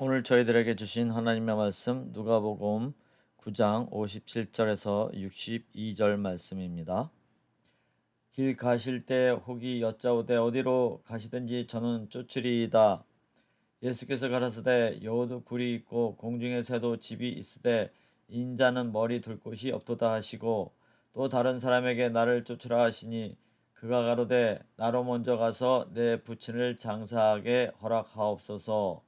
오늘 저희들에게 주신 하나님의 말씀 누가복음 9장 57절에서 62절 말씀입니다. 길 가실 때 혹이 여짜오되 어디로 가시든지 저는 쫓으리이다. 예수께서 가라사대 여호도 굴이 있고 공중의 새도 집이 있으되 인자는 머리 둘 곳이 없도다 하시고 또 다른 사람에게 나를 쫓으라 하시니 그가 가로되 나로 먼저 가서 내 부친을 장사하게 허락하옵소서.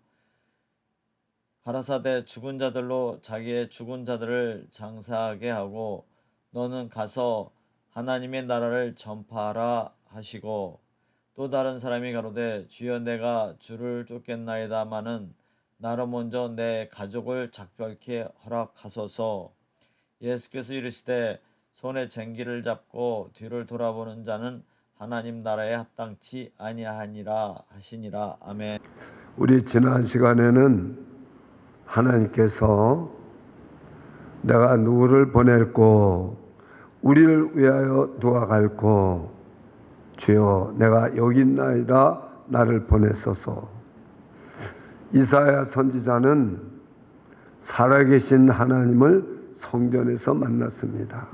가라사대 죽은 자들로 자기의 죽은 자들을 장사하게 하고 너는 가서 하나님의 나라를 전파하라 하시고 또 다른 사람이 가로되 주여 내가 주를 쫓겠나이다마는 나로 먼저 내 가족을 작별케 허락하소서. 예수께서 이르시되 손에 쟁기를 잡고 뒤를 돌아보는 자는 하나님 나라에 합당치 아니하니라 하시니라. 아멘. 우리 지난 시간에는 하나님께서 내가 누구를 보낼고 우리를 위하여 누가 갈고 주여 내가 여기 있나이다 나를 보내소서. 이사야 선지자는 살아계신 하나님을 성전에서 만났습니다.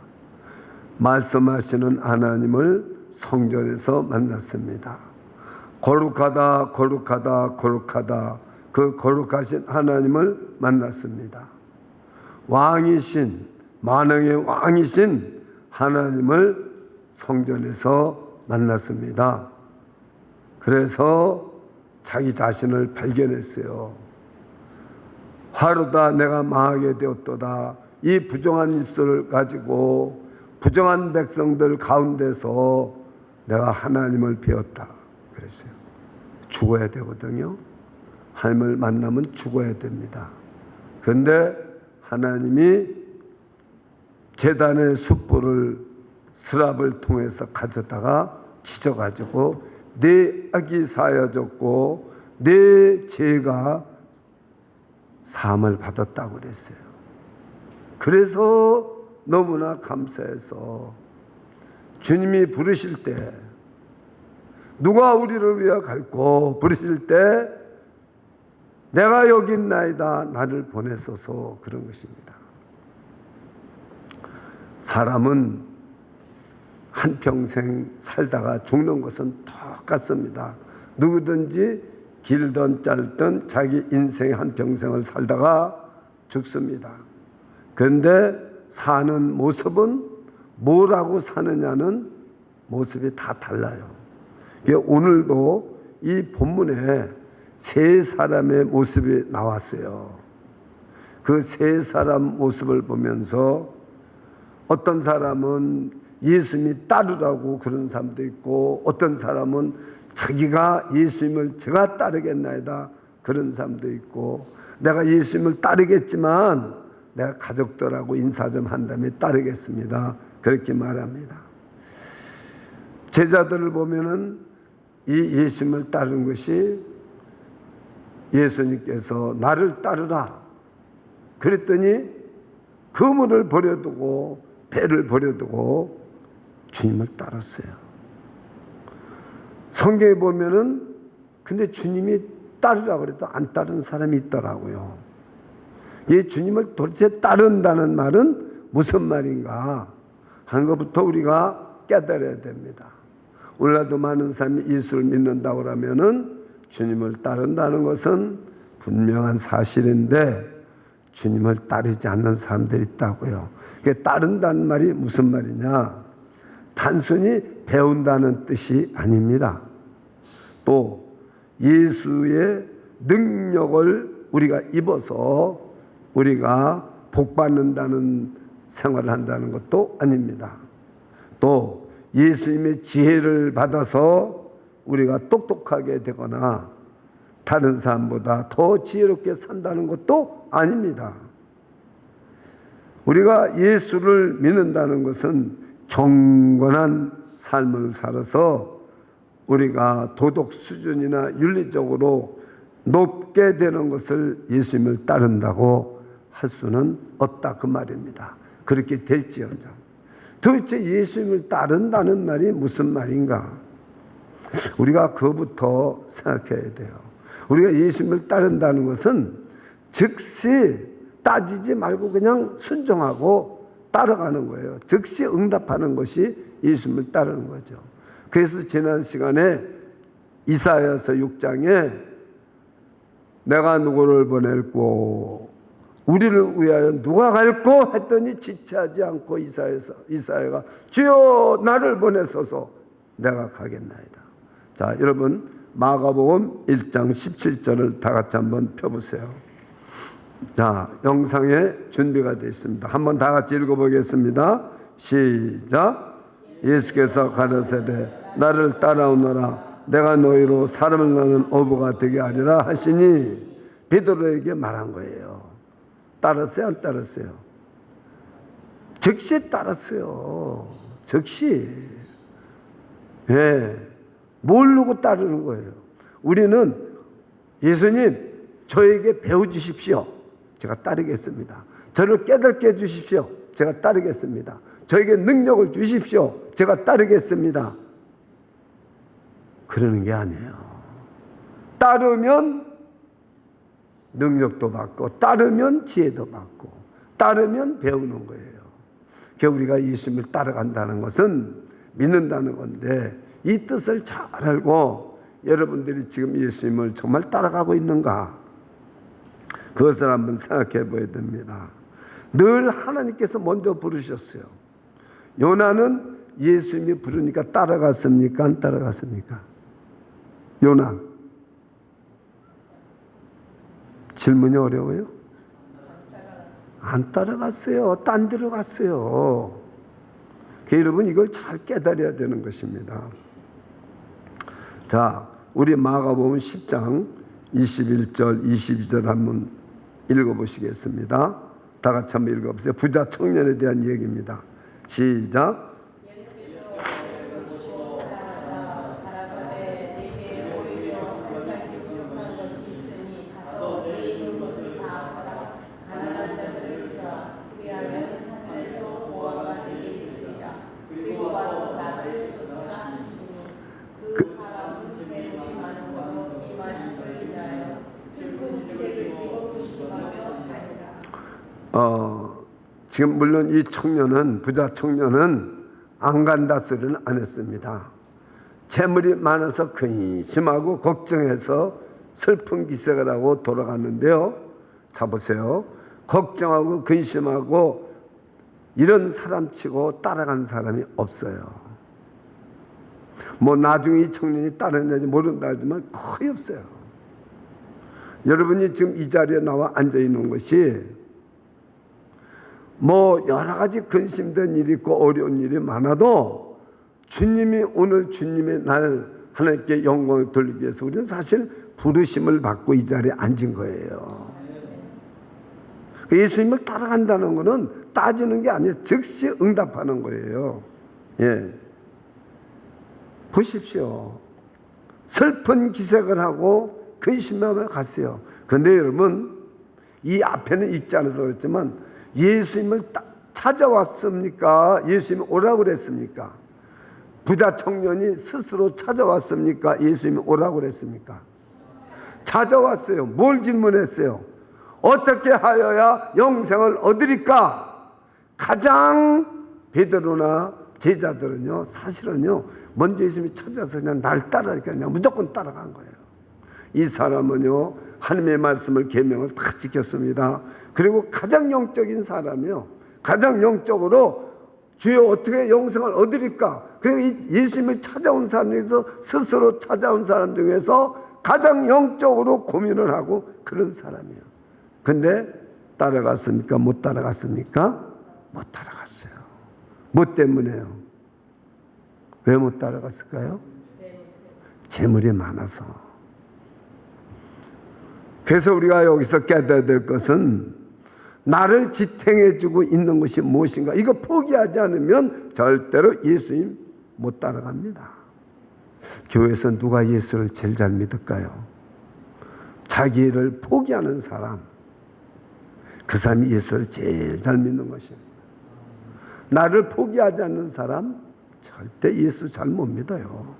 말씀하시는 하나님을 성전에서 만났습니다. 거룩하다 거룩하다 거룩하다 그 거룩하신 하나님을 만났습니다. 왕이신 만왕의 왕이신 하나님을 성전에서 만났습니다. 그래서 자기 자신을 발견했어요. 화로다 내가 망하게 되었도다. 이 부정한 입술을 가지고 부정한 백성들 가운데서 내가 하나님을 배웠다 그랬어요. 죽어야 되거든요. 하나님을 만나면 죽어야 됩니다. 그런데 하나님이 제단의 숯불을 스랍을 통해서 가져다가 지져가지고 내 악이 사여졌고 내 죄가 사함을 받았다고 그랬어요. 그래서 너무나 감사해서 주님이 부르실 때 누가 우리를 위하여 갈고 부르실 때 내가 여기 있나이다 나를 보내소서 그런 것입니다. 사람은 한평생 살다가 죽는 것은 똑같습니다. 누구든지 길든 짧든 자기 인생 한평생을 살다가 죽습니다. 그런데 사는 모습은 뭐라고 사느냐는 모습이 다 달라요. 오늘도 이 본문에 세 사람의 모습이 나왔어요. 그 세 사람 모습을 보면서 어떤 사람은 예수님이 따르라고 그런 사람도 있고 어떤 사람은 자기가 예수님을 제가 따르겠나이다 그런 사람도 있고 내가 예수님을 따르겠지만 내가 가족들하고 인사 좀 한 다음에 따르겠습니다 그렇게 말합니다. 제자들을 보면은 이 예수님을 따르는 것이 예수님께서 나를 따르라 그랬더니 그물을 버려두고 배를 버려두고 주님을 따랐어요. 성경에 보면은 근데 주님이 따르라고 그래도 안 따르는 사람이 있더라고요. 이 주님을 도대체 따른다는 말은 무슨 말인가 하는 것부터 우리가 깨달아야 됩니다. 오늘날도 많은 사람이 예수를 믿는다고 하면은 주님을 따른다는 것은 분명한 사실인데 주님을 따르지 않는 사람들이 있다고요. 따른다는 말이 무슨 말이냐? 단순히 배운다는 뜻이 아닙니다. 또 예수의 능력을 우리가 입어서 우리가 복받는다는 생활을 한다는 것도 아닙니다. 또 예수님의 지혜를 받아서 우리가 똑똑하게 되거나 다른 사람보다 더 지혜롭게 산다는 것도 아닙니다. 우리가 예수를 믿는다는 것은 경건한 삶을 살아서 우리가 도덕 수준이나 윤리적으로 높게 되는 것을 예수님을 따른다고 할 수는 없다 그 말입니다. 그렇게 될지언정 도대체 예수님을 따른다는 말이 무슨 말인가? 우리가 그것부터 생각해야 돼요. 우리가 예수님을 따른다는 것은 즉시 따지지 말고 그냥 순종하고 따라가는 거예요. 즉시 응답하는 것이 예수님을 따르는 거죠. 그래서 지난 시간에 이사야서 6장에 내가 누구를 보낼고 우리를 위하여 누가 갈고 했더니 지체하지 않고 이사야가 주여 나를 보내소서 내가 가겠나이다. 자, 여러분 마가복음 1장 17절을 다 같이 한번 펴보세요. 자, 영상에 준비가 되어 있습니다. 한번 다 같이 읽어보겠습니다. 시작. 예수께서 가라사대 나를 따라오너라 내가 너희로 사람을 낳는 어부가 되게 하리라 하시니 베드로에게 말한 거예요. 따랐어요? 안 따랐어요? 즉시 따랐어요. 즉시. 예. 모르고 따르는 거예요. 우리는 예수님 저에게 배워주십시오. 제가 따르겠습니다. 저를 깨닫게 해주십시오. 제가 따르겠습니다. 저에게 능력을 주십시오. 제가 따르겠습니다. 그러는 게 아니에요. 따르면 능력도 받고 따르면 지혜도 받고 따르면 배우는 거예요. 그러니까 우리가 예수님을 따라간다는 것은 믿는다는 건데 이 뜻을 잘 알고 여러분들이 지금 예수님을 정말 따라가고 있는가? 그것을 한번 생각해 봐야 됩니다. 늘 하나님께서 먼저 부르셨어요. 요나는 예수님이 부르니까 따라갔습니까? 안 따라갔습니까? 요나. 질문이 어려워요? 안 따라갔어요. 딴 데로 갔어요. 여러분 이걸 잘 깨달아야 되는 것입니다. 자, 우리 마가복음 10장 21절 22절 한번 읽어보시겠습니다. 다 같이 한번 읽어보세요. 부자 청년에 대한 얘기입니다. 시작. 지금 물론 이 청년은 부자 청년은 안 간다 소리는 안 했습니다. 재물이 많아서 근심하고 걱정해서 슬픈 기색을 하고 돌아갔는데요. 자 보세요. 걱정하고 근심하고 이런 사람치고 따라간 사람이 없어요. 뭐 나중에 이 청년이 따랐는지 모른다 하지만 거의 없어요. 여러분이 지금 이 자리에 나와 앉아 있는 것이 뭐 여러 가지 근심된 일이 있고 어려운 일이 많아도 주님이 오늘 주님의 날 하나님께 영광을 돌리기 위해서 우리는 사실 부르심을 받고 이 자리에 앉은 거예요. 예수님을 따라간다는 것은 따지는 게 아니에요. 즉시 응답하는 거예요. 예. 보십시오. 슬픈 기색을 하고 근심하며 갔어요. 그런데 여러분 이 앞에는 읽지 않아서 그렇지만 예수님을 찾아왔습니까? 예수님이 오라고 그랬습니까? 부자 청년이 스스로 찾아왔습니까? 예수님이 오라고 그랬습니까? 찾아왔어요. 뭘 질문했어요? 어떻게 하여야 영생을 얻으리까? 가장 베드로나 제자들은요, 사실은요, 먼저 예수님이 찾아서 그냥 날 따라니까 그냥 무조건 따라간 거예요. 이 사람은요, 하나님의 말씀을 계명을 다 지켰습니다. 그리고 가장 영적인 사람이요, 가장 영적으로 주여 어떻게 영생을 얻으리까? 그리고 예수님을 찾아온 사람 중에서 스스로 찾아온 사람 중에서 가장 영적으로 고민을 하고 그런 사람이에요. 근데 따라갔습니까? 못 따라갔습니까? 못 따라갔어요. 뭐 때문에요? 왜 못 따라갔을까요? 재물이 많아서. 그래서 우리가 여기서 깨달아야 될 것은 나를 지탱해주고 있는 것이 무엇인가? 이거 포기하지 않으면 절대로 예수님 못 따라갑니다. 교회에서 누가 예수를 제일 잘 믿을까요? 자기를 포기하는 사람, 그 사람이 예수를 제일 잘 믿는 것입니다. 나를 포기하지 않는 사람 절대 예수 잘 못 믿어요.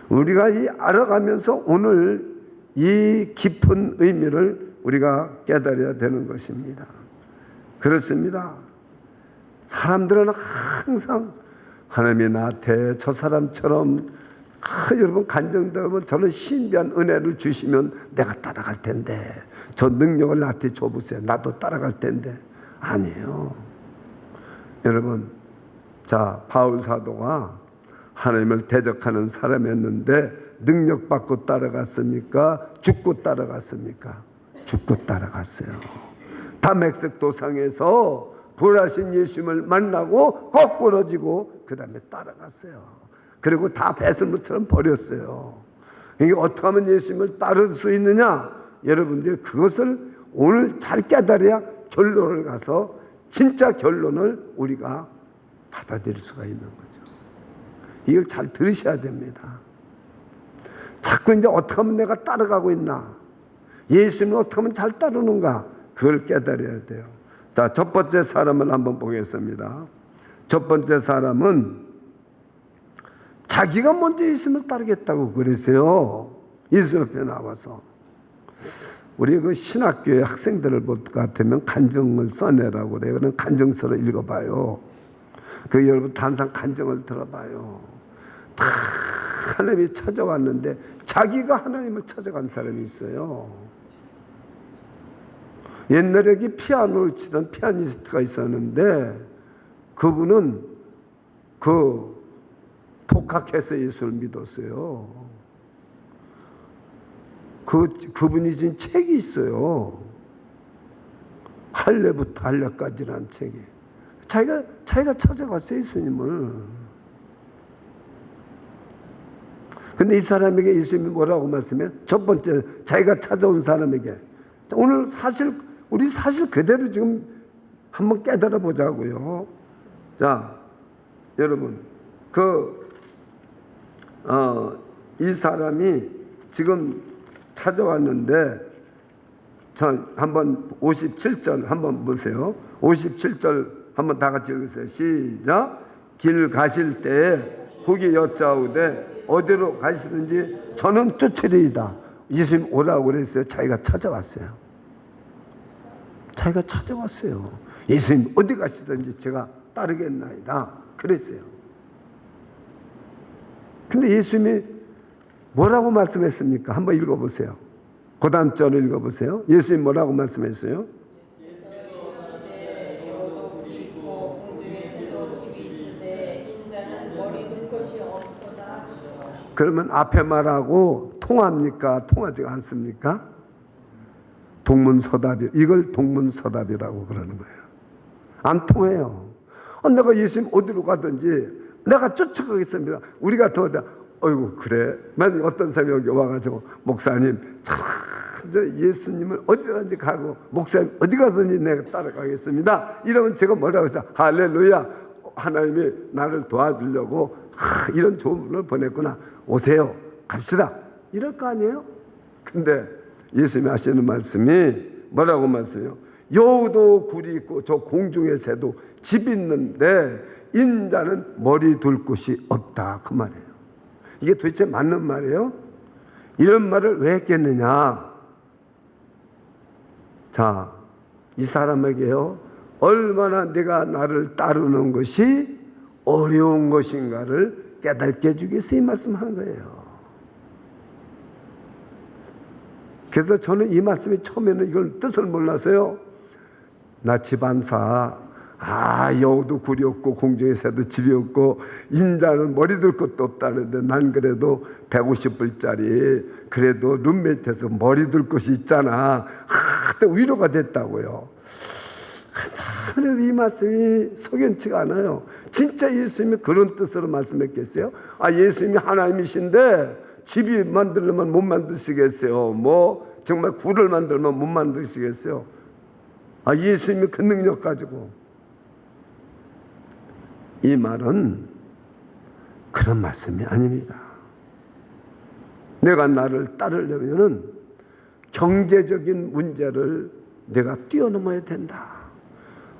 우리가 이 알아가면서 오늘 이 깊은 의미를 우리가 깨달아야 되는 것입니다. 그렇습니다. 사람들은 항상 하나님이 나한테 저 사람처럼 여러분 간증되면 저는 신비한 은혜를 주시면 내가 따라갈 텐데, 저 능력을 나한테 줘보세요, 나도 따라갈 텐데. 아니에요. 여러분, 자, 바울 사도가 하나님을 대적하는 사람이었는데 능력받고 따라갔습니까? 죽고 따라갔습니까? 죽고 따라갔어요. 다메섹 도상에서 부활하신 예수님을 만나고 거꾸러지고 그 다음에 따라갔어요. 그리고 다 배설물처럼 버렸어요. 이게 어떻게 하면 예수님을 따를 수 있느냐? 여러분들이 그것을 오늘 잘 깨달아야 결론을 가서 진짜 결론을 우리가 받아들일 수가 있는 거죠. 이걸 잘 들으셔야 됩니다. 자꾸 이제 어떻게 하면 내가 따라가고 있나? 예수님을 어떻게 하면 잘 따르는가? 그걸 깨달아야 돼요. 자, 첫 번째 사람을 한번 보겠습니다. 첫 번째 사람은 자기가 먼저 예수님을 따르겠다고 그랬어요. 예수 옆에 나와서. 우리 그 신학교의 학생들을 볼 것 같으면 간증을 써내라고 그래요. 그럼 간증서를 읽어봐요. 그 여러분 항상 간증을 들어봐요. 다 하나님이 찾아왔는데 자기가 하나님을 찾아간 사람이 있어요. 옛날에 피아노를 치던 피아니스트가 있었는데 그분은 독학해서 예수를 믿었어요. 그분이 진 책이 있어요. 할례부터 할례까지라는 책이. 자기가 찾아갔어요, 예수님을. 근데 이 사람에게 예수님이 뭐라고 말씀해요? 첫 번째, 자기가 찾아온 사람에게. 오늘 우리 사실 그대로 지금 한번 깨달아 보자고요. 자, 여러분, 이 사람이 지금 찾아왔는데, 한번 57절 한번 보세요. 57절 한번 다 같이 읽으세요. 시작. 길 가실 때에 후기 여짜오되 어디로 가시든지 저는 쫓으리이다. 예수님 오라고 그랬어요. 자기가 찾아왔어요. 자기가 찾아왔어요. 예수님 어디 가시든지 제가 따르겠나이다. 그랬어요. 근데 예수님이 뭐라고 말씀했습니까? 한번 읽어보세요. 그 다음 절을 읽어보세요. 예수님 뭐라고 말씀했어요? 그러면 앞에 말하고 통합니까? 통하지 않습니까? 동문서답이, 이걸 동문서답이라고 그러는 거예요. 안 통해요. 내가 예수님 어디로 가든지 내가 쫓아가겠습니다. 우리가 더 어이구 그래. 만 어떤 사람이 여기 와가지고 목사님 예수님을 어디든지 가고 목사님 어디 가든지 내가 따라가겠습니다. 이러면 제가 뭐라고 해서 할렐루야, 하나님이 나를 도와주려고 이런 좋은 분을 보냈구나. 오세요. 갑시다. 이럴 거 아니에요? 근데 예수님이 하시는 말씀이 뭐라고 말씀해요? 여우도 굴이 있고 저 공중의 새도 집 있는데 인자는 머리 둘 곳이 없다. 그 말이에요. 이게 도대체 맞는 말이에요? 이런 말을 왜 했겠느냐? 자, 이 사람에게요, 얼마나 내가 나를 따르는 것이 어려운 것인가를 깨닫게 해주기 위해서 이 말씀하는 거예요. 그래서 저는 이 말씀이 처음에는 이걸 뜻을 몰랐어요. 나 집안사, 여우도 굴이 없고 공중의 새도 집이 없고 인자는 머리 둘 것도 없다는데 난 그래도 150불짜리 그래도 룸메이트에서 머리 둘 곳이 있잖아. 또 위로가 됐다고요. 그래도 이 말씀이 석연치가 않아요. 진짜 예수님이 그런 뜻으로 말씀했겠어요? 예수님이 하나님이신데 집이 만들려면 못 만드시겠어요? 정말 굴을 만들면 못 만드시겠어요? 예수님이 그 능력 가지고. 이 말은 그런 말씀이 아닙니다. 내가 나를 따르려면은 경제적인 문제를 내가 뛰어넘어야 된다.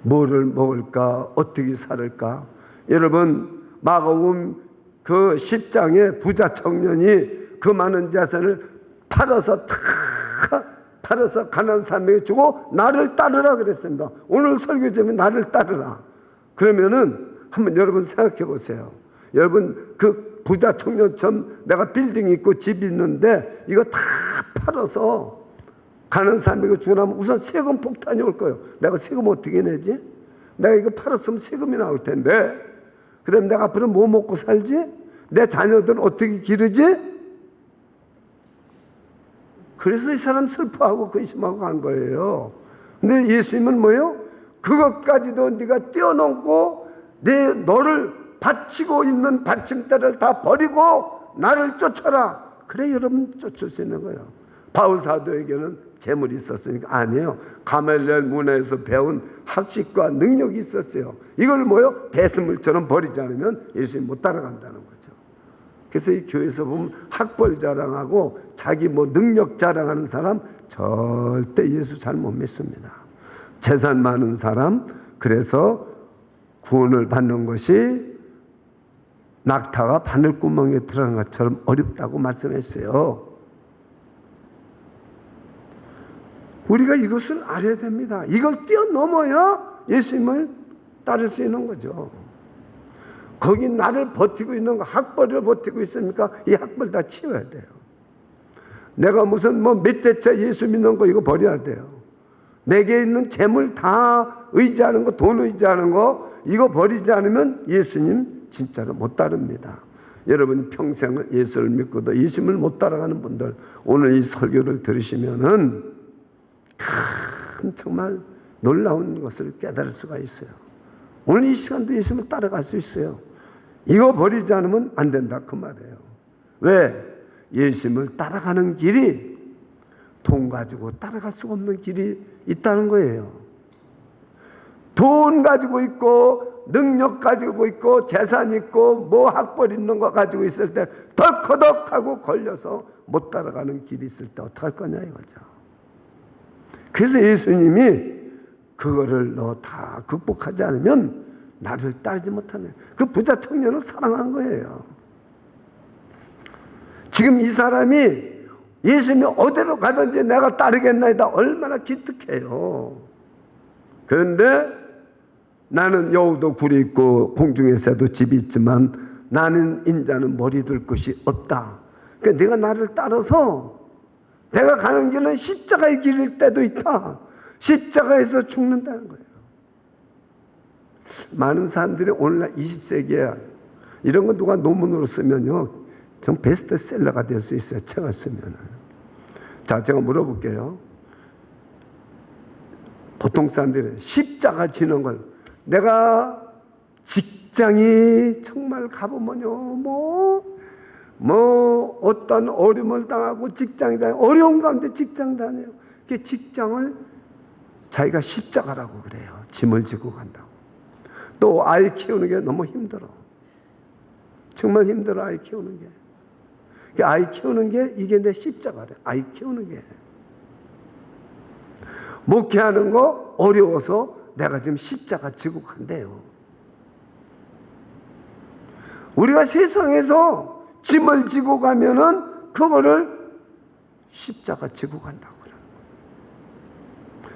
뭐를 먹을까? 어떻게 살을까? 여러분, 마가복음 그 10장에 부자 청년이 그 많은 재산을 팔아서 다 팔아서 가난한 사람에게 주고 나를 따르라 그랬습니다. 오늘 설교 제목이 나를 따르라. 그러면은 한번 여러분 생각해 보세요. 여러분 그 부자 청년처럼 내가 빌딩이 있고 집이 있는데 이거 다 팔아서 가난한 사람에게 주라면 우선 세금 폭탄이 올 거예요. 내가 세금 어떻게 내지? 내가 이거 팔았으면 세금이 나올 텐데 그다음에 내가 앞으로 뭐 먹고 살지? 내 자녀들은 어떻게 기르지? 그래서 이 사람 슬퍼하고 근심하고 간 거예요. 근데 예수님은 뭐예요? 그것까지도 네가 뛰어넘고 너를 바치고 있는 받침대를 다 버리고 나를 쫓아라. 그래 여러분 쫓을 수 있는 거예요. 바울 사도에게는 재물이 있었으니까 아니에요. 가멜리엘 문화에서 배운 학식과 능력이 있었어요. 이걸 뭐예요? 배설물처럼 버리지 않으면 예수님 못 따라간다는 거죠. 그래서 이 교회에서 보면 학벌 자랑하고 자기 뭐 능력 자랑하는 사람 절대 예수 잘 못 믿습니다. 재산 많은 사람, 그래서 구원을 받는 것이 낙타가 바늘구멍에 들어간 것처럼 어렵다고 말씀했어요. 우리가 이것을 알아야 됩니다. 이걸 뛰어넘어야 예수님을 따를 수 있는 거죠. 거기 나를 버티고 있는 거, 학벌을 버티고 있으니까 이 학벌 다 치워야 돼요. 내가 무슨 뭐 몇 대째 예수 믿는 거 이거 버려야 돼요. 내게 있는 재물 다 의지하는 거, 돈 의지하는 거 이거 버리지 않으면 예수님 진짜로 못 따릅니다. 여러분 평생을 예수를 믿고도 예수님을 못 따라가는 분들 오늘 이 설교를 들으시면은 큰 정말 놀라운 것을 깨달을 수가 있어요. 오늘 이 시간도 예수님을 따라갈 수 있어요. 이거 버리지 않으면 안 된다 그 말이에요. 왜? 예수님을 따라가는 길이 돈 가지고 따라갈 수 없는 길이 있다는 거예요. 돈 가지고 있고 능력 가지고 있고 재산 있고 뭐 학벌 있는 거 가지고 있을 때 덜커덕하고 걸려서 못 따라가는 길이 있을 때 어떡할 거냐 이거죠. 그래서 예수님이 그거를 너 다 극복하지 않으면 나를 따르지 못하네. 그 부자 청년을 사랑한 거예요. 지금 이 사람이 예수님이 어디로 가든지 내가 따르겠나이다 얼마나 기특해요. 그런데 나는 여우도 굴이 있고 공중에 새도 집이 있지만 나는 인자는 머리 둘 곳이 없다. 그러니까 네가 나를 따라서 내가 가는 길은 십자가의 길일 때도 있다. 십자가에서 죽는다는 거예요. 많은 사람들이 오늘날 20세기에 이런 거 누가 논문으로 쓰면요 전 베스트셀러가 될 수 있어요. 책을 쓰면. 자, 제가 물어볼게요. 보통 사람들이 십자가 지는 걸 내가 직장이 정말 가보면요 뭐 어떤 어려움을 당하고 직장이 다녀요. 어려운 가운데 직장 다녀요. 그 직장을 자기가 십자가라고 그래요. 짐을 지고 간다고. 또 아이 키우는 게 너무 힘들어. 정말 힘들어 아이 키우는 게. 아이 키우는 게 이게 내 십자가래. 아이 키우는 게. 목회하는 거 어려워서 내가 지금 십자가 지고 간대요. 우리가 세상에서 짐을 지고 가면은 그거를 십자가 지고 간다고 그래요.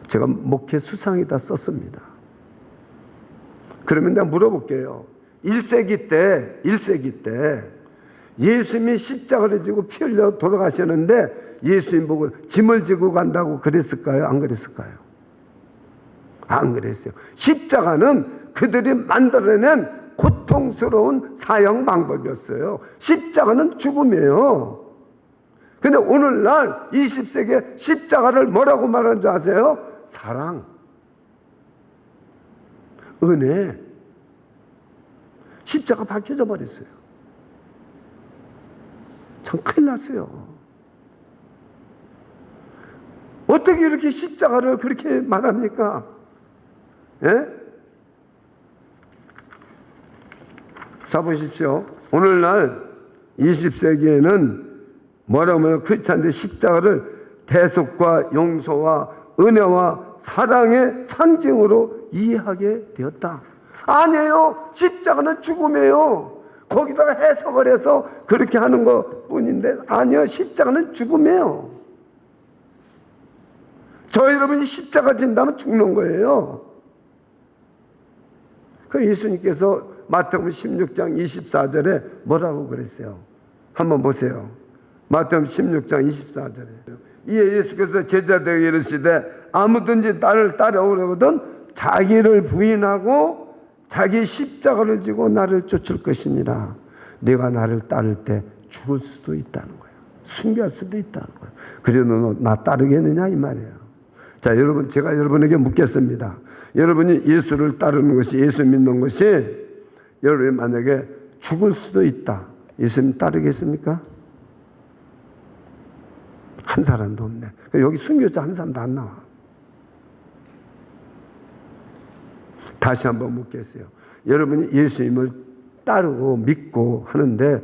제가 목회 수상에다 썼습니다. 그러면 내가 물어볼게요. 1세기 때 예수님이 십자가를 지고 피 흘려 돌아가셨는데 예수님 보고 짐을 지고 간다고 그랬을까요? 안 그랬을까요? 안 그랬어요. 십자가는 그들이 만들어낸 고통스러운 사형 방법이었어요. 십자가는 죽음이에요. 근데 오늘날 20세기에 십자가를 뭐라고 말하는 줄 아세요? 사랑, 은혜. 십자가 밝혀져 버렸어요. 참 큰일 났어요. 어떻게 이렇게 십자가를 그렇게 말합니까? 예? 자 보십시오. 오늘날 20세기에는 뭐라고 하면 크리스찬들이 십자가를 대속과 용서와 은혜와 사랑의 상징으로 이해하게 되었다. 아니에요. 십자가는 죽음이에요. 거기다가 해석을 해서 그렇게 하는 것 뿐인데 아니요. 십자가는 죽음이에요. 저 여러분이 십자가 진다면 죽는 거예요. 그 예수님께서 마태복음 16장 24절에 뭐라고 그랬어요? 한번 보세요. 마태복음 16장 24절에 이에 예수께서 제자들에게 이르시되 아무든지 나를 따라오려거든 자기를 부인하고 자기 십자가를 지고 나를 쫓을 것이니라. 내가 나를 따를 때 죽을 수도 있다는 거예요. 순교할 수도 있다는 거예요. 그래도 너 나 따르겠느냐 이 말이에요. 자, 여러분, 제가 여러분에게 묻겠습니다. 여러분이 예수를 따르는 것이, 예수 믿는 것이 여러분이 만약에 죽을 수도 있다. 예수님 따르겠습니까? 한 사람도 없네. 여기 순교자 한 사람도 안 나와. 다시 한번 묻겠어요. 여러분이 예수님을 따르고 믿고 하는데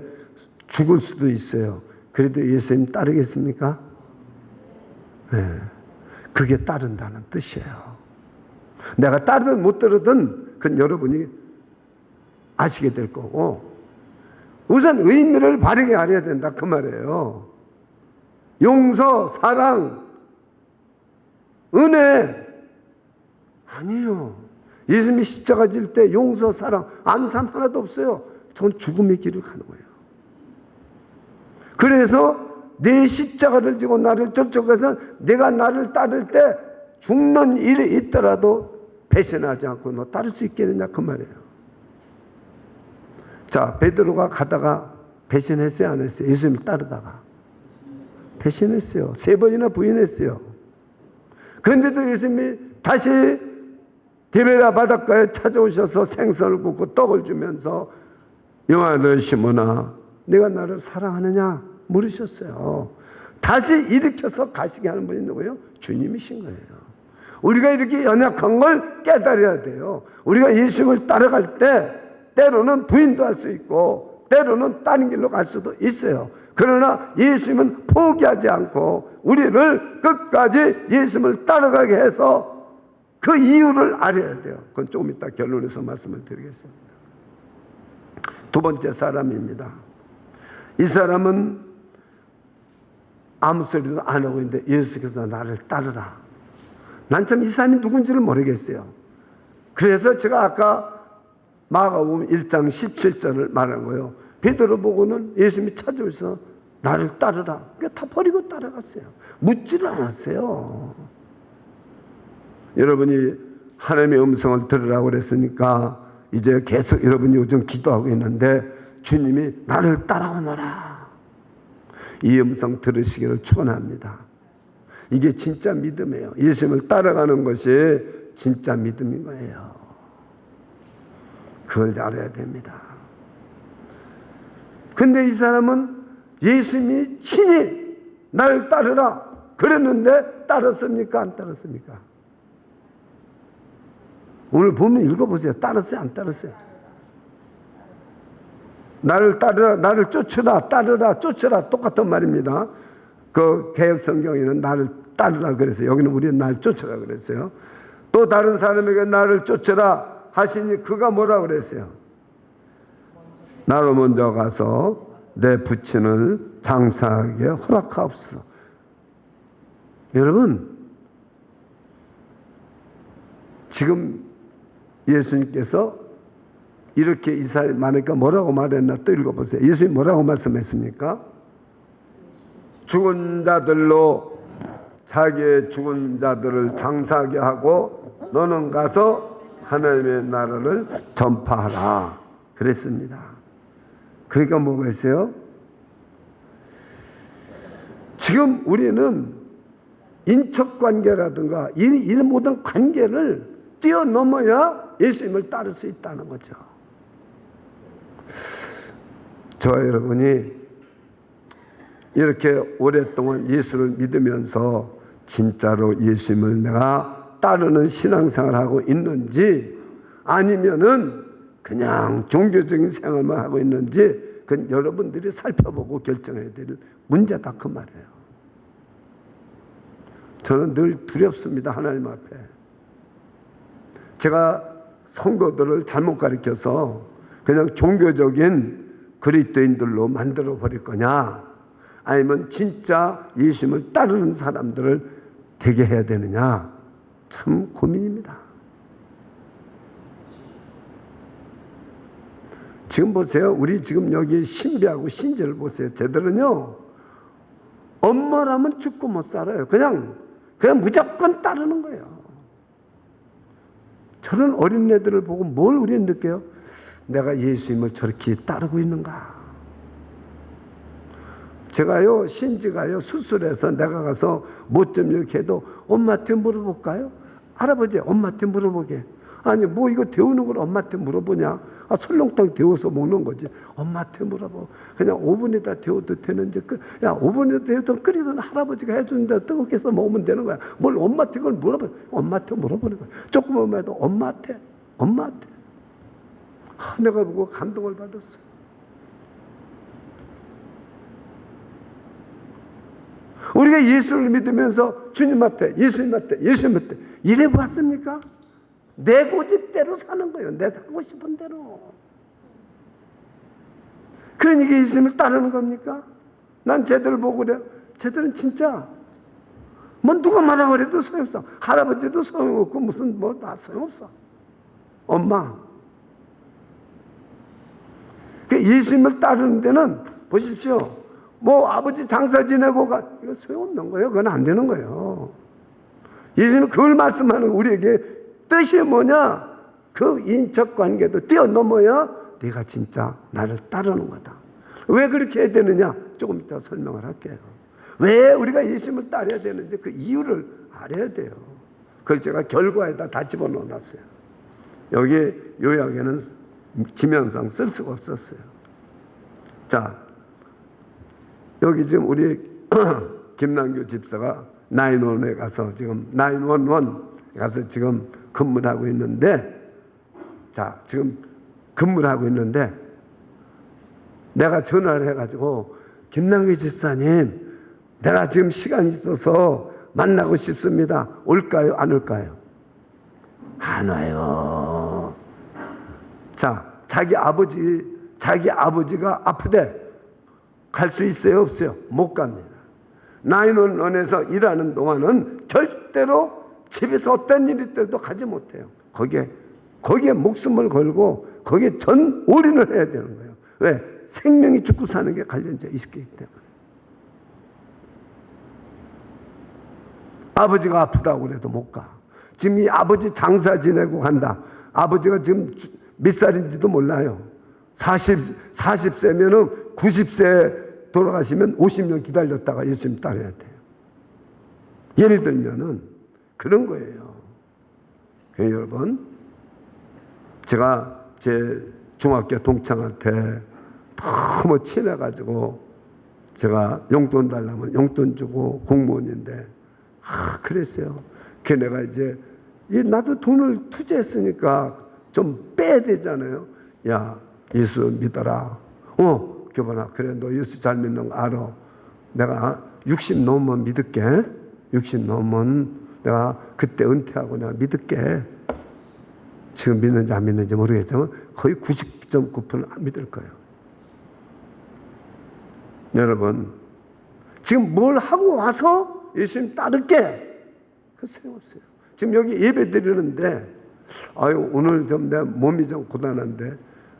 죽을 수도 있어요. 그래도 예수님 따르겠습니까? 네. 그게 따른다는 뜻이에요. 내가 따르든 못 따르든 그건 여러분이 아시게 될 거고, 우선 의미를 바르게 알아야 된다 그 말이에요. 용서, 사랑, 은혜 아니에요. 예수님이 십자가 질 때 용서, 사랑, 안산 하나도 없어요. 전 죽음의 길을 가는 거예요. 그래서 내 십자가를 지고 나를 쫓아가서 내가 나를 따를 때 죽는 일이 있더라도 배신하지 않고 너 따를 수 있겠느냐 그 말이에요. 자, 베드로가 가다가 배신했어요, 안 했어요? 예수님을 따르다가 배신했어요. 3번이나 부인했어요. 그런데도 예수님이 다시 디베랴 바닷가에 찾아오셔서 생선을 굽고 떡을 주면서 요한을 시몬아 내가 나를 사랑하느냐 물으셨어요. 다시 일으켜서 가시게 하는 분이 누구예요? 주님이신 거예요. 우리가 이렇게 연약한 걸 깨달아야 돼요. 우리가 예수님을 따라갈 때 때로는 부인도 할 수 있고 때로는 다른 길로 갈 수도 있어요. 그러나 예수님은 포기하지 않고 우리를 끝까지 예수님을 따라가게 해서 그 이유를 알아야 돼요. 그건 조금 이따 결론에서 말씀을 드리겠습니다. 두 번째 사람입니다. 이 사람은 아무 소리도 안 하고 있는데 예수께서 나를 따르라. 난 참 이 사람이 누군지를 모르겠어요. 그래서 제가 아까 마가복음 1장 17절을 말한 거예요. 베드로 보고는 예수님이 찾아오셔서 나를 따르라. 그러니까 다 버리고 따라갔어요. 묻지를 않았어요. 여러분이 하나님의 음성을 들으라고 그랬으니까 이제 계속 여러분이 요즘 기도하고 있는데 주님이 나를 따라오너라. 이 음성 들으시기를 축원합니다. 이게 진짜 믿음이에요. 예수님을 따라가는 것이 진짜 믿음인 거예요. 그걸 알아야 됩니다. 근데 이 사람은 예수님이 친히 나를 따르라 그랬는데 따랐습니까? 안 따랐습니까? 오늘 보면 읽어보세요. 따랐어요? 안 따랐어요? 나를 따르라, 나를 쫓으라, 따르라, 쫓으라 똑같은 말입니다. 그 개역 성경에는 나를 따르라 그랬어요. 여기는 우리는 나를 쫓으라 그랬어요. 또 다른 사람에게 나를 쫓으라 하시니 그가 뭐라 그랬어요? 나로 먼저 가서 내 부친을 장사하게 허락하옵소서. 여러분, 지금 예수님께서 이렇게 이 사람이 많으니까 뭐라고 말했나 또 읽어보세요. 예수님 뭐라고 말씀했습니까? 죽은 자들로 자기의 죽은 자들을 장사하게 하고 너는 가서 하나님의 나라를 전파하라 그랬습니다. 그러니까 뭐가 있어요? 지금 우리는 인척관계라든가 이 모든 관계를 뛰어넘어야 예수님을 따를 수 있다는 거죠. 저와 여러분이 이렇게 오랫동안 예수를 믿으면서 진짜로 예수님을 내가 따르는 신앙생활을 하고 있는지 아니면은 그냥 종교적인 생활만 하고 있는지 그건 여러분들이 살펴보고 결정해야 될 문제다 그 말이에요. 저는 늘 두렵습니다. 하나님 앞에. 제가 성도들을 잘못 가르쳐서 그냥 종교적인 그리스도인들로 만들어 버릴 거냐 아니면 진짜 예수님을 따르는 사람들을 되게 해야 되느냐? 참 고민입니다. 지금 보세요. 우리 지금 여기 신비하고 신지를 보세요. 쟤들은요, 엄마라면 죽고 못 살아요. 그냥 무조건 따르는 거예요. 저런 어린애들을 보고 뭘 우리는 느껴요? 내가 예수님을 저렇게 따르고 있는가? 제가요, 신지가요, 수술해서 내가 가서 뭐 좀 이렇게 해도 엄마한테 물어볼까요? 할아버지, 엄마한테 물어보게. 아니, 뭐 이거 데우는 걸 엄마한테 물어보냐? 아, 설렁탕 데워서 먹는 거지. 엄마한테 물어보. 그냥 오븐에다 데워도 되는지. 야, 오븐에다 데워도 끓이던 할아버지가 해주는데 뜨겁게 해서 먹으면 되는 거야. 뭘 엄마한테 그걸 물어봐. 엄마한테 물어보는 거야. 조금만 해도 엄마한테. 내가 보고 감동을 받았어요. 우리가 예수를 믿으면서 주님한테, 예수님한테 이래 보았습니까? 내 고집대로 사는 거예요. 내가 하고 싶은 대로. 그러니까 예수님을 따르는 겁니까? 난 쟤들 보고 그래. 쟤들은 진짜 뭐 누가 말하고 그래도 소용없어. 할아버지도 소용없고 무슨 뭐 다 소용없어. 엄마. 예수님을 따르는 데는 보십시오. 뭐 아버지 장사 지내고 가 이거 소용없는 거예요. 그건 안 되는 거예요. 예수님은 그걸 말씀하는 우리에게 뜻이 뭐냐? 그 인척 관계도 뛰어넘어야 네가 진짜 나를 따르는 거다. 왜 그렇게 해야 되느냐? 조금 이따 설명을 할게요. 왜 우리가 예수님을 따라야 되는지 그 이유를 알아야 돼요. 그걸 제가 결과에다 다 집어넣어 놨어요. 여기 요약에는 지명상 쓸 수가 없었어요. 자, 여기 지금 우리 김남규 집사가 911에 가서 지금 911 가서 지금 근무를 하고 있는데, 자, 지금 근무를 하고 있는데 내가 전화를 해가지고 김남규 집사님, 내가 지금 시간이 있어서 만나고 싶습니다. 올까요? 안 올까요? 안 와요. 자, 자기 아버지가 아프대. 갈 수 있어요? 없어요? 못 갑니다. 911에서 일하는 동안은 절대로 집에서 어떤 일이 있더라도 가지 못해요. 거기에 목숨을 걸고 거기에 전 올인을 해야 되는 거예요. 왜? 생명이 죽고 사는 게 관련돼 있기 때문에. 아버지가 아프다고 그래도 못 가. 지금 이 아버지 장사 지내고 간다. 아버지가 지금 몇 살인지도 몰라요. 40세면은 90세 돌아가시면 50년 기다렸다가 예수님 따라야 돼요. 예를 들면은 그런 거예요. 여러분, 제가 제 중학교 동창한테 너무 친해가지고 제가 용돈 달라면 용돈 주고 공무원인데 그랬어요. 그 내가 이제 나도 돈을 투자했으니까 좀 빼야 되잖아요. 야, 예수 믿어라. 교본아, 그래 너 예수 잘 믿는 거 알아. 내가 60 넘으면 믿을게. 60 넘으면 내가 그때 은퇴하고 내가 믿을게. 지금 믿는지 안 믿는지 모르겠지만 거의 90.9% 안 믿을 거예요. 여러분, 지금 뭘 하고 와서 예수님 따를게. 그 소용없어요. 지금 여기 예배 드리는데 오늘 좀 내 몸이 좀 고단한데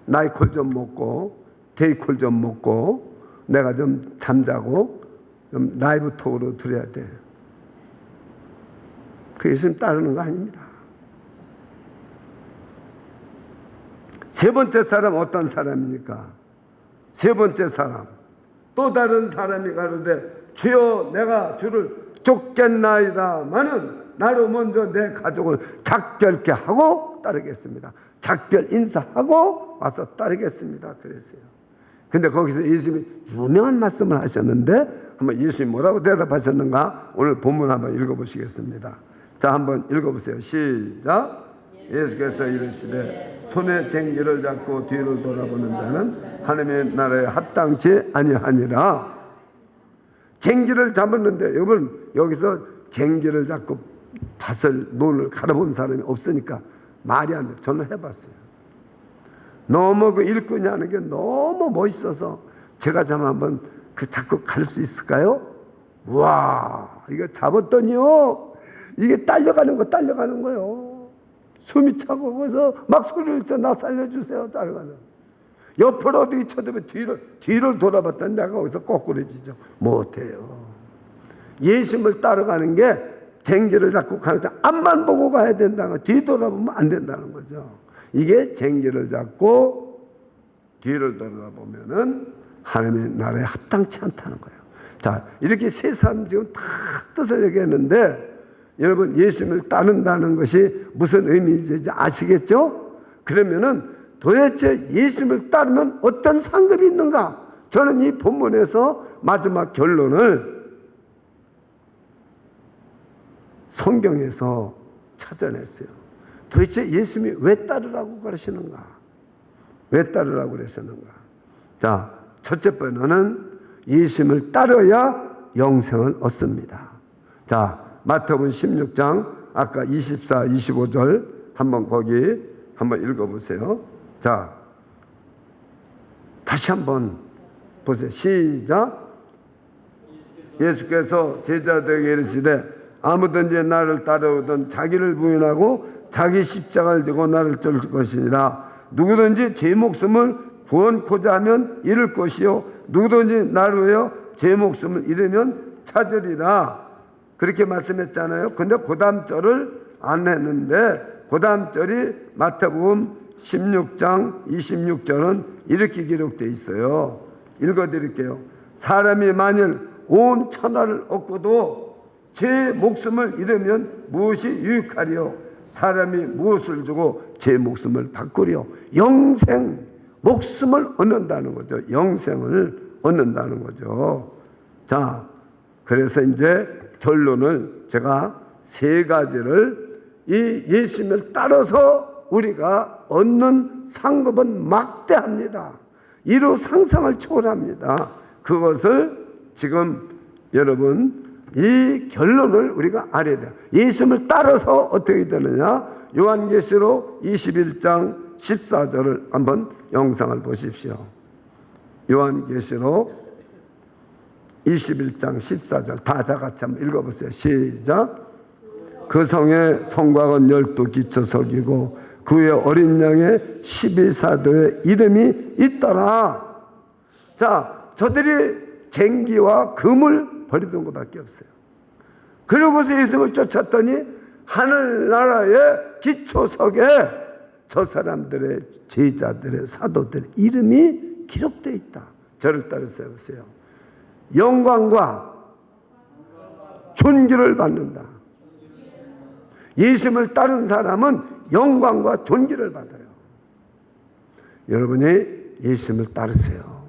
나이콜 좀 먹고 데이콜 좀 먹고 내가 좀 잠자고 좀 라이브 톡으로 드려야 돼. 그 예수님 따르는 거 아닙니다. 세 번째 사람 어떤 사람입니까? 세 번째 사람 또 다른 사람이 가로되 주여 내가 주를 쫓겠나이다마는 나로 먼저 내 가족을 작별케 하고 따르겠습니다. 작별 인사하고 와서 따르겠습니다. 그랬어요. 근데 거기서 예수님이 유명한 말씀을 하셨는데 한번 예수님이 뭐라고 대답하셨는가? 오늘 본문 한번 읽어보시겠습니다. 자, 한번 읽어보세요. 시작. 예수께서 이르시되 손에 쟁기를 잡고 뒤를 돌아보는 자는 하나님의 나라에 합당치 아니하니라. 쟁기를 잡았는데 여러분, 여기서 쟁기를 잡고 밭을 논을 갈아본 사람이 없으니까 말이 안 돼. 저는 해봤어요. 너무 그 일꾼이 하는 게 너무 멋있어서 제가 좀 한번 그 자꾸 갈 수 있을까요? 와, 이거 잡았더니요 이게 딸려가는 거예요. 숨이 차고 그래서 막 소리를 쳐, 나 살려주세요. 따라가는. 옆으로 어디 쳐다보면 뒤를 돌아봤더니 내가 거기서 거꾸로지죠. 못해요. 예수님을 따라가는 게 쟁기를 잡고 가는 거 앞만 보고 가야 된다는 거, 뒤 돌아보면 안 된다는 거죠. 이게 쟁기를 잡고 뒤를 돌아보면은 하나님의 나라에 합당치 않다는 거예요. 자, 이렇게 세 사람 지금 다 뜻을 얘기했는데 여러분 예수님을 따른다는 것이 무슨 의미인지 아시겠죠? 그러면은 도대체 예수님을 따르면 어떤 상급이 있는가? 저는 이 본문에서 마지막 결론을 성경에서 찾아냈어요. 도대체 예수님이 왜 따르라고 그러시는가? 왜 따르라고 그러시는가? 자, 첫째 번째는 예수님을 따르야 영생을 얻습니다. 자, 마태복음 16장 아까 24, 25절 한번 거기 한번 읽어보세요. 자, 다시 한번 보세요. 시작. 예수께서 제자들에게 이르시되 아무든지 나를 따르거든 자기를 부인하고 자기 십자가를 지고 나를 쫓을 것이니라. 누구든지 제 목숨을 구원코자 하면 잃을 것이요 누구든지 나를 위하여 제 목숨을 잃으면 찾으리라. 그렇게 말씀했잖아요. 근데 그 다음 절을 안 했는데 그 다음 절이 마태복음 16장 26절은 이렇게 기록되어 있어요. 읽어드릴게요. 사람이 만일 온 천하를 얻고도 제 목숨을 잃으면 무엇이 유익하리요? 사람이 무엇을 주고 제 목숨을 바꾸리요? 영생, 목숨을 얻는다는 거죠. 영생을 얻는다는 거죠. 자, 그래서 이제 결론을 제가 세 가지를 이 예수님을 따라서 우리가 얻는 상급은 막대합니다. 이루 상상을 초월합니다. 그것을 지금 여러분 이 결론을 우리가 알아야 돼요. 예수님을 따라서 어떻게 되느냐? 요한계시록 21장 14절을 한번 영상을 보십시오. 요한계시록 21장 14절 다 같이 한번 읽어보세요. 시작. 그 성에 성곽은 12 기초석이고 그 위에 어린 양의 12사도의 이름이 있더라. 자, 저들이 쟁기와 금을 버리던 것밖에 없어요. 그러고서 예수님을 쫓았더니 하늘나라의 기초석에 저 사람들의 제자들의 사도들의 이름이 기록되어 있다. 저를 따라서 해보세요. 영광과 존귀를 받는다. 예수님을 따른 사람은 영광과 존귀를 받아요. 여러분이 예수님을 따르세요.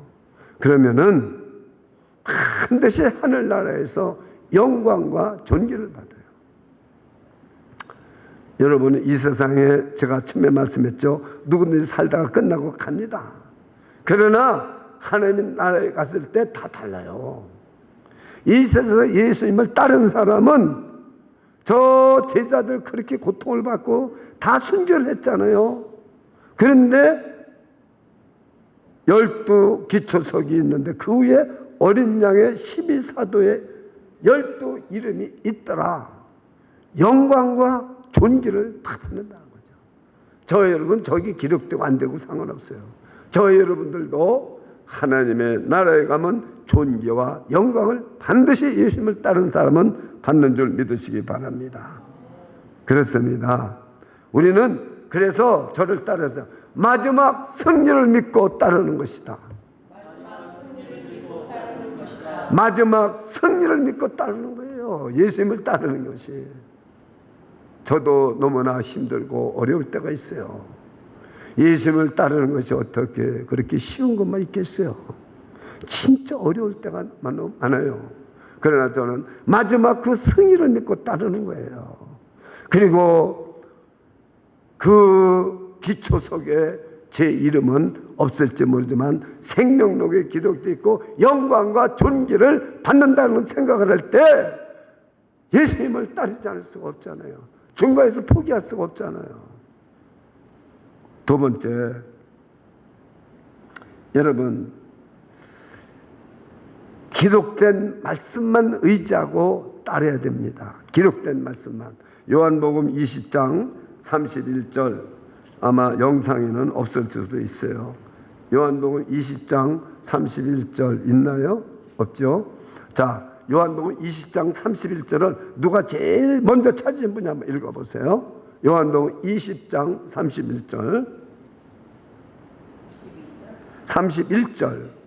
그러면은 반드시 하늘나라에서 영광과 존귀를 받아요. 여러분 이 세상에 제가 처음에 말씀했죠. 누구든지 살다가 끝나고 갑니다. 그러나 하나님 나라에 갔을 때 다 달라요. 이 세상에서 예수님을 따른 사람은 저 제자들 그렇게 고통을 받고 다 순교를 했잖아요. 그런데 12 기초석이 있는데 그 위에 어린 양의 12사도의 12 이름이 있더라. 영광과 존귀를 다 받는다는 거죠. 저 여러분 저기 기록되고 안 되고 상관없어요. 저 여러분들도 하나님의 나라에 가면 존귀와 영광을 반드시 예수님을 따른 사람은 받는 줄 믿으시기 바랍니다. 그렇습니다. 우리는 그래서 저를 따라서 마지막 승리를 믿고 따르는 것이다. 마지막 승리를 믿고 따르는 거예요. 예수님을 따르는 것이. 저도 너무나 힘들고 어려울 때가 있어요. 예수님을 따르는 것이 어떻게 그렇게 쉬운 것만 있겠어요? 진짜 어려울 때가 많아요. 그러나 저는 마지막 그 승리를 믿고 따르는 거예요. 그리고 그 기초석에 제 이름은 없을지 모르지만 생명록에 기록되어 있고 영광과 존귀를 받는다는 생각을 할 때 예수님을 따르지 않을 수가 없잖아요. 중간에서 포기할 수가 없잖아요. 두 번째, 여러분 기록된 말씀만 의지하고 따라야 됩니다. 기록된 말씀만. 요한복음 20장 31절, 아마 영상에는 없을 수도 있어요. 요한복음 20장 31절 있나요? 없죠? 자, 요한복음 20장 31절을 누가 제일 먼저 찾으신 분이 한번 읽어보세요. 요한복음 20장 31절 31절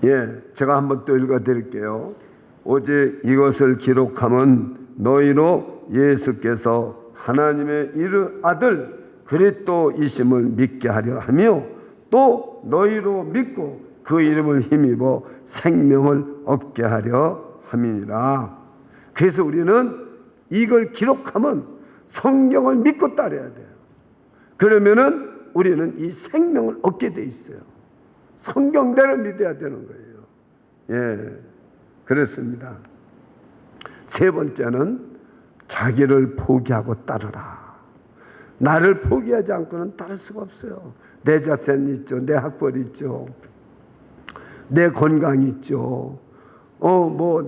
예, 제가 한번 또 읽어드릴게요. 오직 이것을 기록함은 너희로 예수께서 하나님의 아들 그리스도이심을 믿게 하려 하며 또 너희로 믿고 그 이름을 힘입어 생명을 얻게 하려 함이니라. 그래서 우리는 이걸 기록하면 성경을 믿고 따라야 돼요. 그러면은 우리는 이 생명을 얻게 돼 있어요. 성경대로 믿어야 되는 거예요. 예, 그렇습니다. 세 번째는 자기를 포기하고 따르라. 나를 포기하지 않고는 따를 수가 없어요. 내 자산이 있죠. 내 학벌이 있죠. 내 건강이 있죠.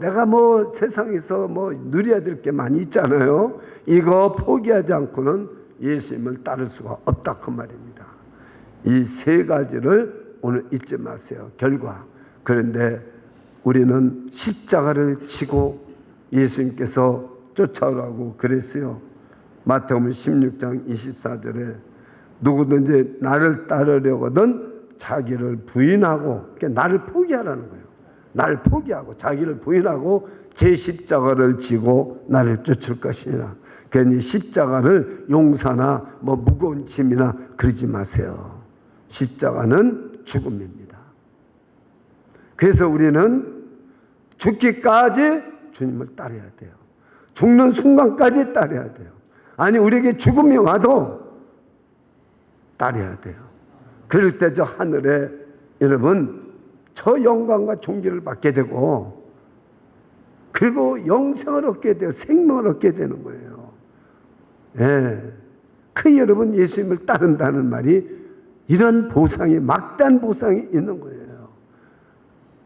내가 세상에서 누려야 될 게 많이 있잖아요. 이거 포기하지 않고는 예수님을 따를 수가 없다 그 말입니다. 이 세 가지를 오늘 잊지 마세요. 결과. 그런데 우리는 십자가를 지고 예수님께서 쫓아오라고 그랬어요. 마태복음 16장 24절에 누구든지 나를 따르려거든 자기를 부인하고, 나를 포기하라는 거예요. 나를 포기하고 자기를 부인하고 제 십자가를 지고 나를 쫓을 것이니라. 괜히 십자가를 용사나 무거운 짐이나 그러지 마세요. 십자가는 죽음입니다. 그래서 우리는 죽기까지 주님을 따라야 돼요. 죽는 순간까지 따라야 돼요. 아니, 우리에게 죽음이 와도 따라야 돼요. 그럴 때 저 하늘에 여러분 저 영광과 존귀를 받게 되고, 그리고 영생을 얻게 돼요. 생명을 얻게 되는 거예요. 예. 그 여러분 예수님을 따른다는 말이 이런 보상이, 막대한 보상이 있는 거예요.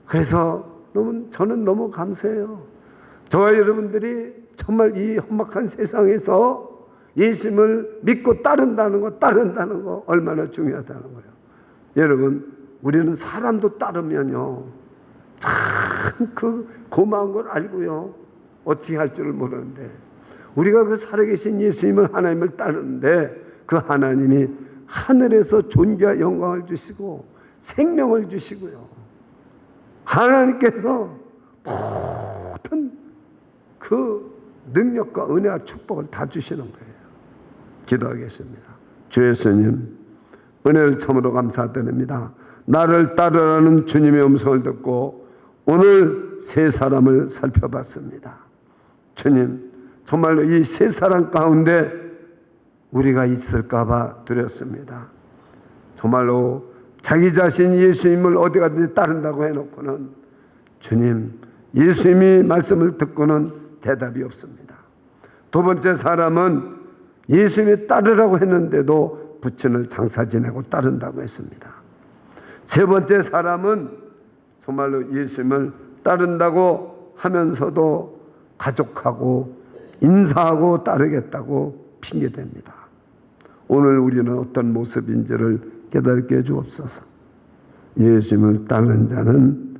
그래서 저는 너무 감사해요. 저와 여러분들이 정말 이 험악한 세상에서 예수님을 믿고 따른다는 거 얼마나 중요하다는 거예요. 여러분, 우리는 사람도 따르면요, 참 그 고마운 걸 알고요, 어떻게 할 줄을 모르는데, 우리가 그 살아계신 예수님을, 하나님을 따르는데 그 하나님이 하늘에서 존귀와 영광을 주시고 생명을 주시고요, 하나님께서 모든 그 능력과 은혜와 축복을 다 주시는 거예요. 기도하겠습니다. 주 예수님, 은혜를 참으로 감사드립니다. 나를 따르라는 주님의 음성을 듣고 오늘 세 사람을 살펴봤습니다. 주님, 정말로 이 세 사람 가운데 우리가 있을까봐 두렵습니다. 정말로 자기 자신 예수님을 어디 가든지 따른다고 해놓고는 주님, 예수님이 말씀을 듣고는 대답이 없습니다. 두 번째 사람은 예수님이 따르라고 했는데도 부친을 장사 지내고 따른다고 했습니다. 세 번째 사람은 정말로 예수님을 따른다고 하면서도 가족하고 인사하고 따르겠다고 핑계댑니다. 오늘 우리는 어떤 모습인지를 깨닫게 해주옵소서. 예수님을 따르는 자는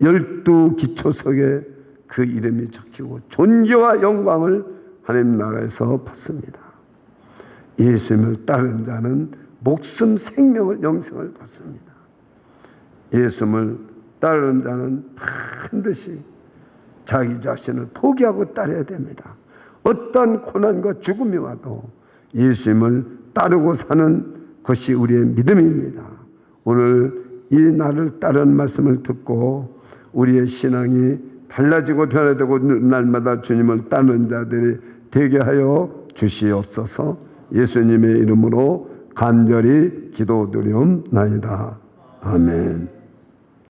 12 기초석에 그 이름이 적히고 존귀와 영광을 하나님 나라에서 받습니다. 예수님을 따르는 자는 목숨, 생명을, 영생을 받습니다. 예수님을 따르는 자는 반드시 자기 자신을 포기하고 따라야 됩니다. 어떤 고난과 죽음이 와도 예수님을 따르고 사는 것이 우리의 믿음입니다. 오늘 이 나를 따르는 말씀을 듣고 우리의 신앙이 달라지고 변화되고 날마다 주님을 따르는 자들이 되게 하여 주시옵소서. 예수님의 이름으로 간절히 기도드리옵나이다. 아멘.